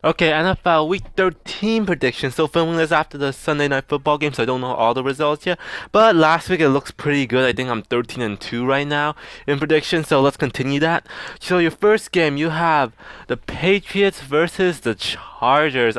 Okay, NFL Week 13 prediction. So filming this after the Sunday Night Football game, so I don't know all the results yet. But last week it looks pretty good. I think I'm 13-2 right now in prediction. So let's continue that. So your first game, you have the Patriots versus the Chargers.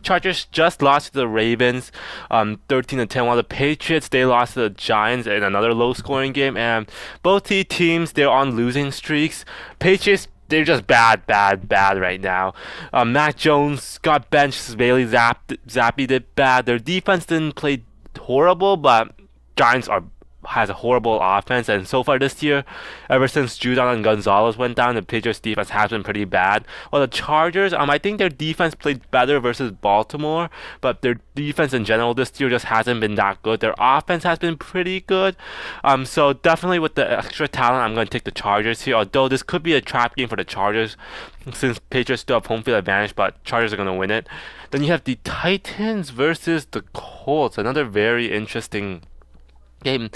Chargers just lost to the Ravens, 13-10. While the Patriots they lost to the Giants in another low-scoring game. And both these teams they're on losing streaks. Patriots they're just bad right now. Mac Jones got benched. Bailey Zappi did bad. Their defense didn't play horrible, but Giants are has a horrible offense, and so far this year, ever since Judon and Gonzalez went down, the Patriots defense has been pretty bad. Well, the Chargers, I think their defense played better versus Baltimore, but their defense in general this year just hasn't been that good. Their offense has been pretty good. So definitely with the extra talent, I'm going to take the Chargers here. Although this could be a trap game for the Chargers, since Patriots still have home field advantage, but Chargers are going to win it. Then you have the Titans versus the Colts, another very interesting game.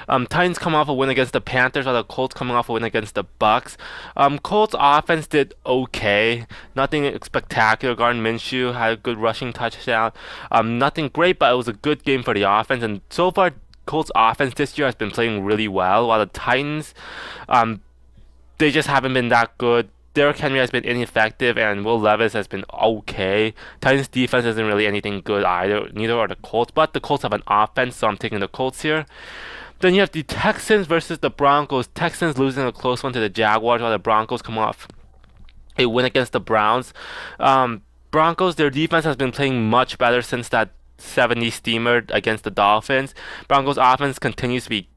Titans come off a win against the Panthers, while the Colts coming off a win against the Bucks. Colts offense did okay, nothing spectacular. Gardner Minshew had a good rushing touchdown. Nothing great, but it was a good game for the offense. And so far, Colts offense this year has been playing really well, while the Titans, um, they just haven't been that good. Derrick Henry has been ineffective, and Will Levis has been okay. Titans defense isn't really anything good either. Neither are the Colts, but the Colts have an offense, so I'm taking the Colts here. Then you have the Texans versus the Broncos. Texans losing a close one to the Jaguars, while the Broncos come off a win against the Browns. Broncos, their defense has been playing much better since that 70 steamer against the Dolphins. Broncos offense continues to be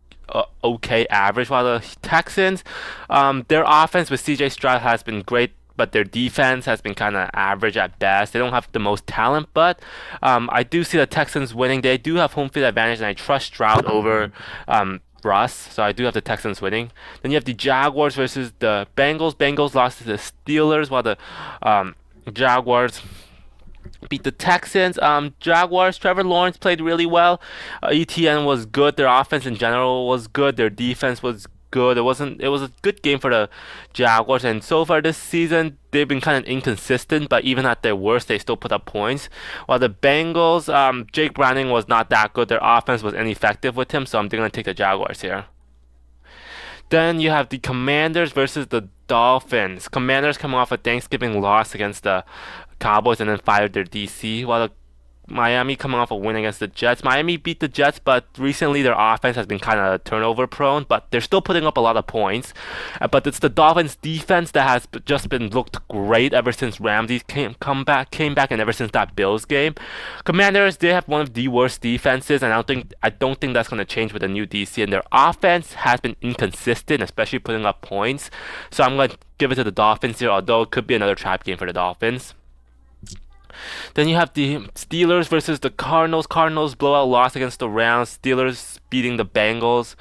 okay average, while the Texans, their offense with CJ Stroud has been great, but their defense has been kind of average at best. They don't have the most talent, but I do see the Texans winning. They do have home field advantage, and I trust Stroud over Russ, so I do have the Texans winning. Then you have the Jaguars versus the Bengals. Bengals lost to the Steelers, while the Jaguars beat the Texans. Jaguars, Trevor Lawrence played really well. ETN was good. Their offense in general was good. Their defense was good. It was a good game for the Jaguars, and so far this season they've been kind of inconsistent, but even at their worst they still put up points. While the Bengals, Jake Browning was not that good. Their offense was ineffective with him, so I'm going to take the Jaguars here. Then you have the Commanders versus the Dolphins. Commanders coming off a Thanksgiving loss against the Cowboys and then fired their DC, while the Miami coming off a win against the Jets. Miami beat the Jets, but recently their offense has been kind of turnover prone, but they're still putting up a lot of points. But it's the Dolphins defense that has just been looked great ever since Ramsey came back, and ever since that Bills game. Commanders, they have one of the worst defenses, and I don't think that's going to change with the new DC. And their offense has been inconsistent, especially putting up points. So I'm going to give it to the Dolphins here, although it could be another trap game for the Dolphins. Then you have the Steelers versus the Cardinals. Cardinals blowout loss against the Rams. Steelers beating the Bengals.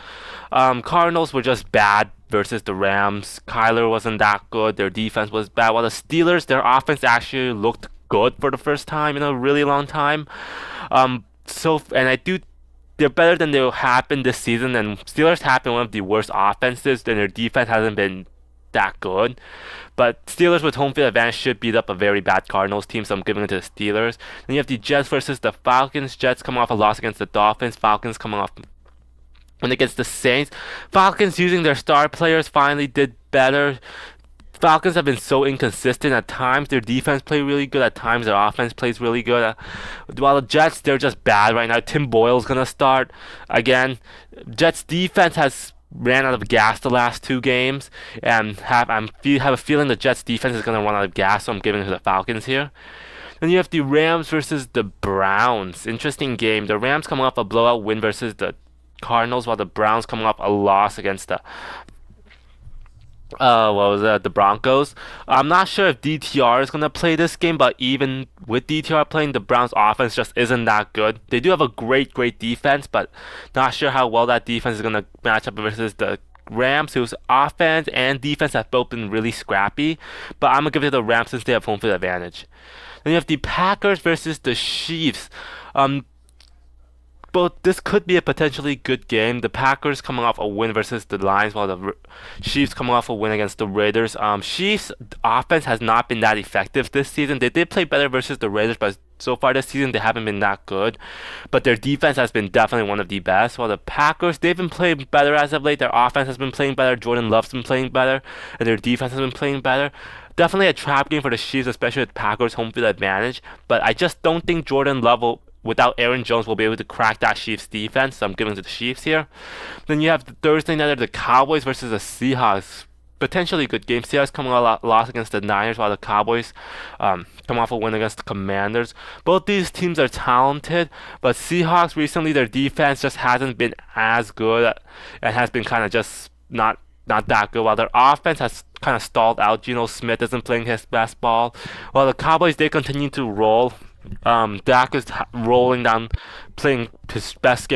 Cardinals were just bad versus the Rams. Kyler wasn't that good. Their defense was bad. While the Steelers, their offense actually looked good for the first time in a really long time. And I do they're better than they have been this season. And Steelers have been one of the worst offenses, and their defense hasn't been that good. But Steelers with home field advantage should beat up a very bad Cardinals team, so I'm giving it to the Steelers. Then you have the Jets versus the Falcons. Jets coming off a loss against the Dolphins. Falcons coming off win against the Saints. Falcons using their star players finally did better. Falcons have been so inconsistent at times. Their defense play really good. At times their offense plays really good. While the Jets, they're just bad right now. Tim Boyle's gonna start again. Jets defense has ran out of gas the last two games, and have a feeling the Jets defense is gonna run out of gas. So I'm giving it to the Falcons here. Then you have the Rams versus the Browns. Interesting game. The Rams coming off a blowout win versus the Cardinals, while the Browns coming off a loss against the what was that? The Broncos. I'm not sure if DTR is gonna play this game, but even with DTR playing, the Browns' offense just isn't that good. They do have a great defense, but not sure how well that defense is gonna match up versus the Rams, whose offense and defense have both been really scrappy. But I'm gonna give it to the Rams since they have home field advantage. Then you have the Packers versus the Chiefs. Um, both this could be a potentially good game. The Packers coming off a win versus the Lions, while the Chiefs coming off a win against the Raiders. Chiefs offense has not been that effective this season. They did play better versus the Raiders, but so far this season they haven't been that good. But their defense has been definitely one of the best. While the Packers, they've been playing better as of late. Their offense has been playing better. Jordan Love's been playing better, and their defense has been playing better. Definitely a trap game for the Chiefs, especially with Packers home field advantage. But I just don't think Jordan Love will, without Aaron Jones, will be able to crack that Chiefs defense. So I'm giving it to the Chiefs here. Then you have the Thursday night, the Cowboys versus the Seahawks. Potentially good game. Seahawks coming off a loss against the Niners, while the Cowboys come off a win against the Commanders. Both these teams are talented, but Seahawks recently, their defense just hasn't been as good and has been kind of just not that good, while their offense has kind of stalled out. Geno Smith isn't playing his best ball, while the Cowboys, they continue to roll. Dak is rolling down, playing his best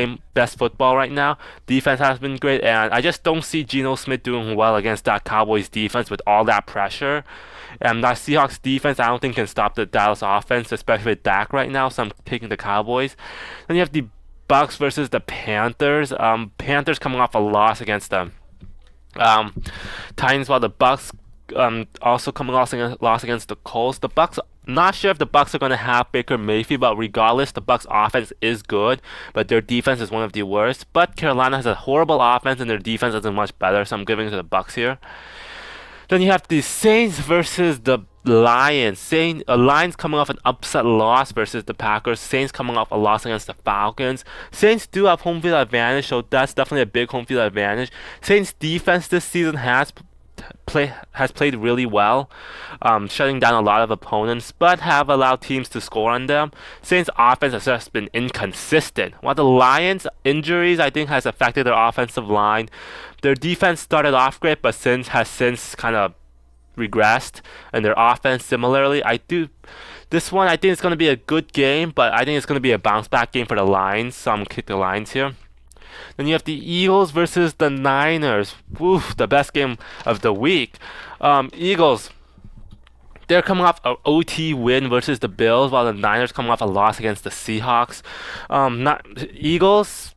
football right now. Defense has been great, and I just don't see Geno Smith doing well against that Cowboys defense with all that pressure. And that Seahawks defense, I don't think can stop the Dallas offense, especially with Dak right now. So I'm taking the Cowboys. Then you have the Bucks versus the Panthers. Panthers coming off a loss against the Titans, while the Bucks also coming off a loss against the Colts. The Bucks, not sure if the Bucks are going to have Baker Mayfield, but regardless, the Bucks offense is good, but their defense is one of the worst. But Carolina has a horrible offense and their defense isn't much better, so I'm giving it to the Bucks here. Then you have the Saints versus the Lions. Lions coming off an upset loss versus the Packers. Saints coming off a loss against the Falcons. Saints do have home field advantage, so that's definitely a big home field advantage. Saints defense this season has played really well, shutting down a lot of opponents, but have allowed teams to score on them. Saints offense has just been inconsistent, while the Lions injuries, I think, has affected their offensive line. Their defense started off great, but has since kind of regressed, and their offense similarly. This one, I think it's going to be a good game, but I think it's going to be a bounce back game for the Lions, so I'm going to kick the Lions here. Then you have the Eagles versus the Niners. Oof, the best game of the week. Eagles, they're coming off an OT win versus the Bills, while the Niners coming off a loss against the Seahawks. Eagles,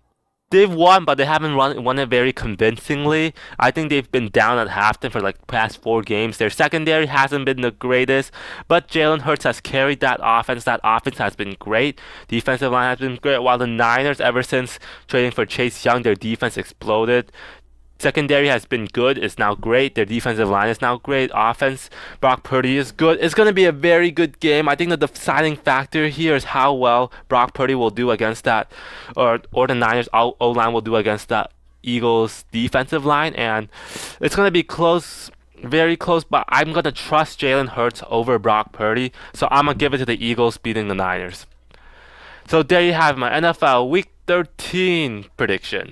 they've won, but they haven't won it very convincingly. I think they've been down at halftime for like past 4 games. Their secondary hasn't been the greatest, but Jalen Hurts has carried that offense. That offense has been great. Defensive line has been great, while the Niners, ever since trading for Chase Young, their defense exploded. Secondary has been good, it's now great. Their defensive line is now great. Offense, Brock Purdy is good. It's going to be a very good game. I think the deciding factor here is how well Brock Purdy will do against that, or the Niners O-line will do against that Eagles defensive line. And it's going to be close, very close, but I'm going to trust Jalen Hurts over Brock Purdy. So I'm going to give it to the Eagles beating the Niners. So there you have my NFL Week 13 prediction.